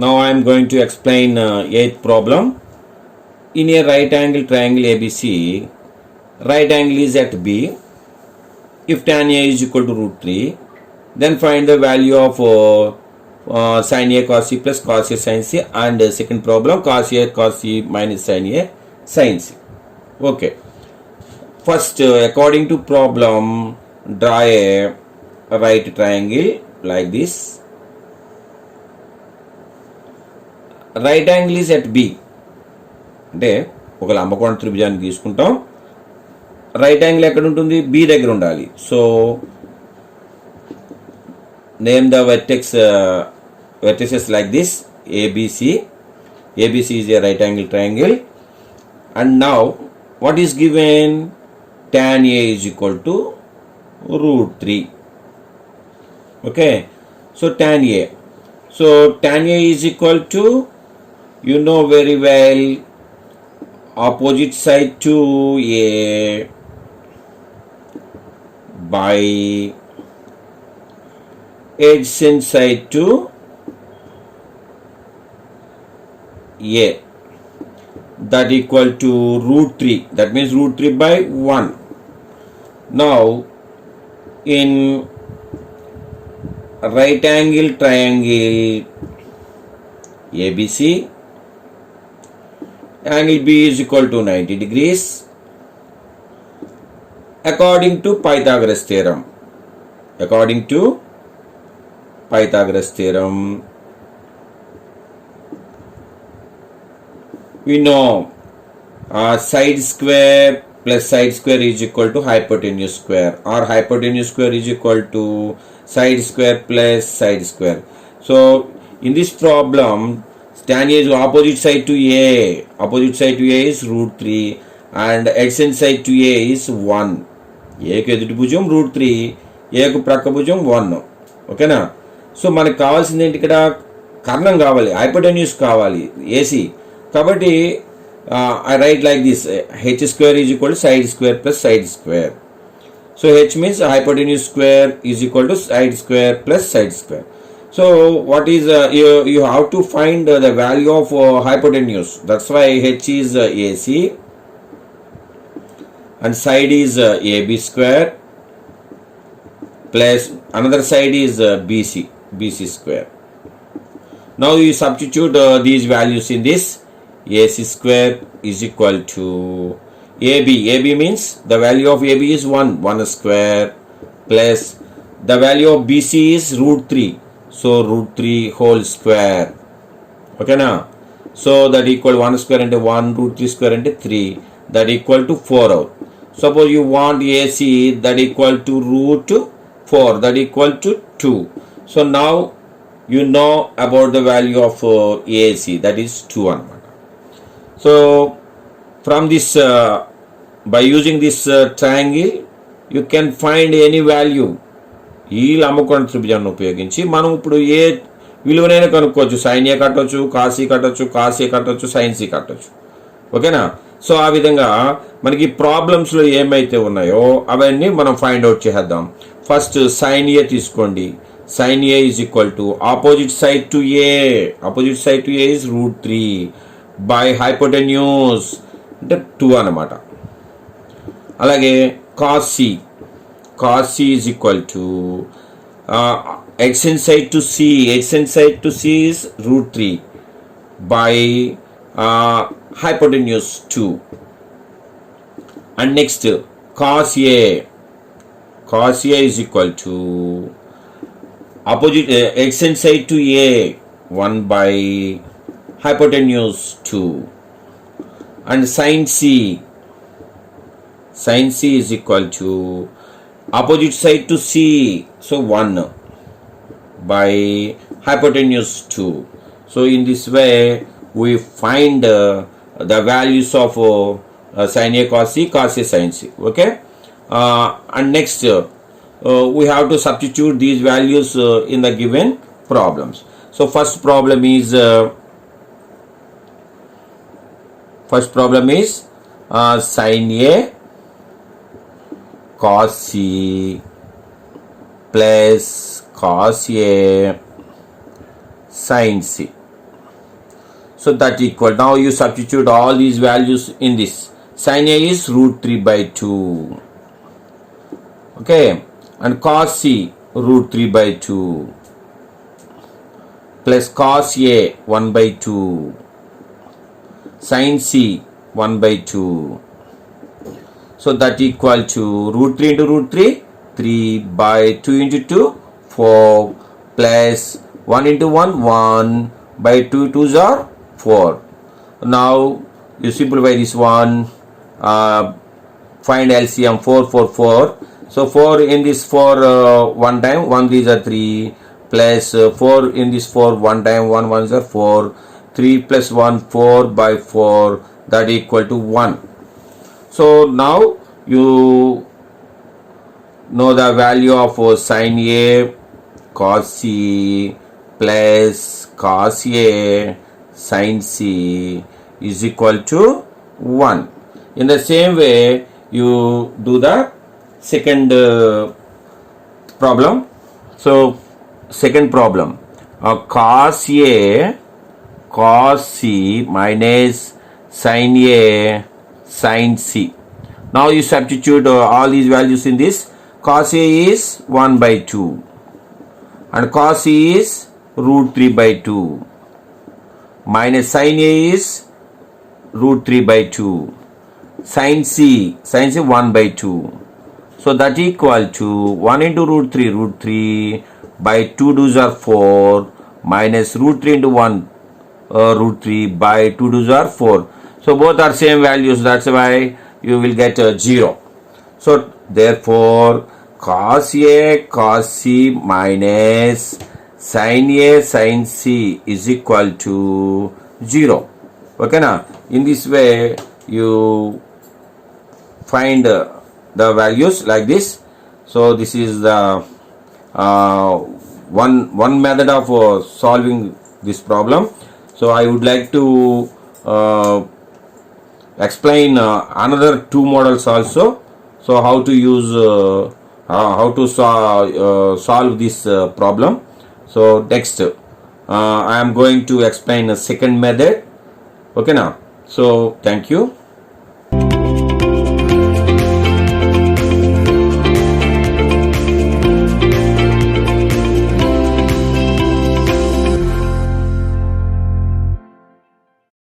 Now I am going to explain eighth problem. In a right angle triangle ABC, right angle is at B. If tan A is equal to root 3, then find the value of sin A cos C plus cos A sin C, and second problem cos A cos C minus sin A sin C. Okay. First, according to problem, draw a right triangle like this. Right angle is at B అంటే ఒక లంబకోణ త్రిభుజాన్ని తీసుకుంటాం. Right angle ఎక్కడ ఉంటుంది? B దగ్గర ఉండాలి. So name the vertices like this ABC. ABC is a right angle triangle, and now what is given? Tan A is equal to root 3. Okay, so tan A. So tan A is equal to, you know very well, opposite side to A by adjacent side to A, that equal to root 3. That means root 3 by 1. Now in right angle triangle ABC, angle B is equal to 90 degrees according to Pythagoras theorem. According to Pythagoras theorem, we know side square plus side square is equal to hypotenuse square, or hypotenuse square is equal to side square plus side square. So in this problem, tan A is opposite side to A. Opposite side to A is root 3, and adjacent side to A is 1. A కు ఎదుటి భుజం route 3, A కు ప్రక్క భుజం 1. ఓకేనా? So మనకు కావాల్సింది ఏంటి? ఇక్కడ కర్ణం కావాలి, హైపోటెన్యూస్ కావాలి, ఏసీ. కాబట్టి I write like this: h square is equal to side square plus side square. So h means hypotenuse square is equal to side square plus side square. So what is you have to find the value of hypotenuse. That's why h is AC and side is AB square plus another side is BC square. Now you substitute these values in this. AC square is equal to AB means the value of AB is 1 square plus the value of BC is root 3, so root 3 whole square. Okay now, so that equal 1 square into 1, root 3 square into 3, that equal to 4 out. Suppose you want AC, that equal to root 4, that equal to 2. So now you know about the value of AC, that is 2 anamata. So from this by using this triangle you can find any value. ఈ లంబకోణ త్రిభుజాన్ని ఉపయోగించి మనం ఇప్పుడు ఏ విలువనైనా కనుక్కోవచ్చు. Sign ఏ కట్టొచ్చు, cos A కట్టొచ్చు, cos A కట్టొచ్చు, sign C కట్టొచ్చు. ఓకేనా? సో ఆ విధంగా మనకి ప్రాబ్లమ్స్లో ఏమైతే ఉన్నాయో అవన్నీ మనం ఫైండ్ అవుట్ చేద్దాం. ఫస్ట్ సైన్ ఏ తీసుకోండి. Sine A is equal to opposite side to A. Opposite side to A is root 3 by hypotenuse అంటే 2 అన్నమాట. అలాగే cos C is equal to adjacent side to C. Adjacent side to C is root 3 by hypotenuse 2. And next cos A is equal to opposite adjacent side to A 1 by hypotenuse 2. And sin C is equal to opposite side to C, so 1 by hypotenuse 2. So in this way we find the values of sin A cos C, cos A sin C. Okay, and next we have to substitute these values in the given problems. So first problem is sin A cos C plus cos A sin C. So that equal, now you substitute all these values in this. Sin A is root 3 by 2. Okay, and cos C root 3 by 2 plus cos A 1 by 2 sin C 1 by 2. So that equal to root 3 into root 3, 3 by 2 into 2, 4 plus 1 into 1, 1 by 2, 2s are 4. Now you simplify this one, find LCM 4, 4, 4. So 4 in this 4 one time, 1 these are 3 plus 4 in this 4 one time, 1 ones are 4. 3 plus 1, 4 by 4, that equal to 1. So now you know the value of sin A cos C plus cos A sin C is equal to 1. In the same way, you do the second problem. So second problem, cos A cos C minus sin A sin C. Now you substitute all these values in this. Cos A is 1 by 2 and cos C is root 3 by 2 minus sin A is root 3 by 2 sin C 1 by 2. So that equal to 1 into root 3 by 2 2s are 4 minus root 3 into 1 root 3 by 2 2s are 4. So both are same values, that's why you will get 0. So therefore cos A cos C minus sin A sin C is equal to 0. Okay na? In this way you find the values like this. So this is the one method of solving this problem. So I would like to explain another two models also. So how to use how to solve this problem. So next I am going to explain a second method. Okay now. So thank you.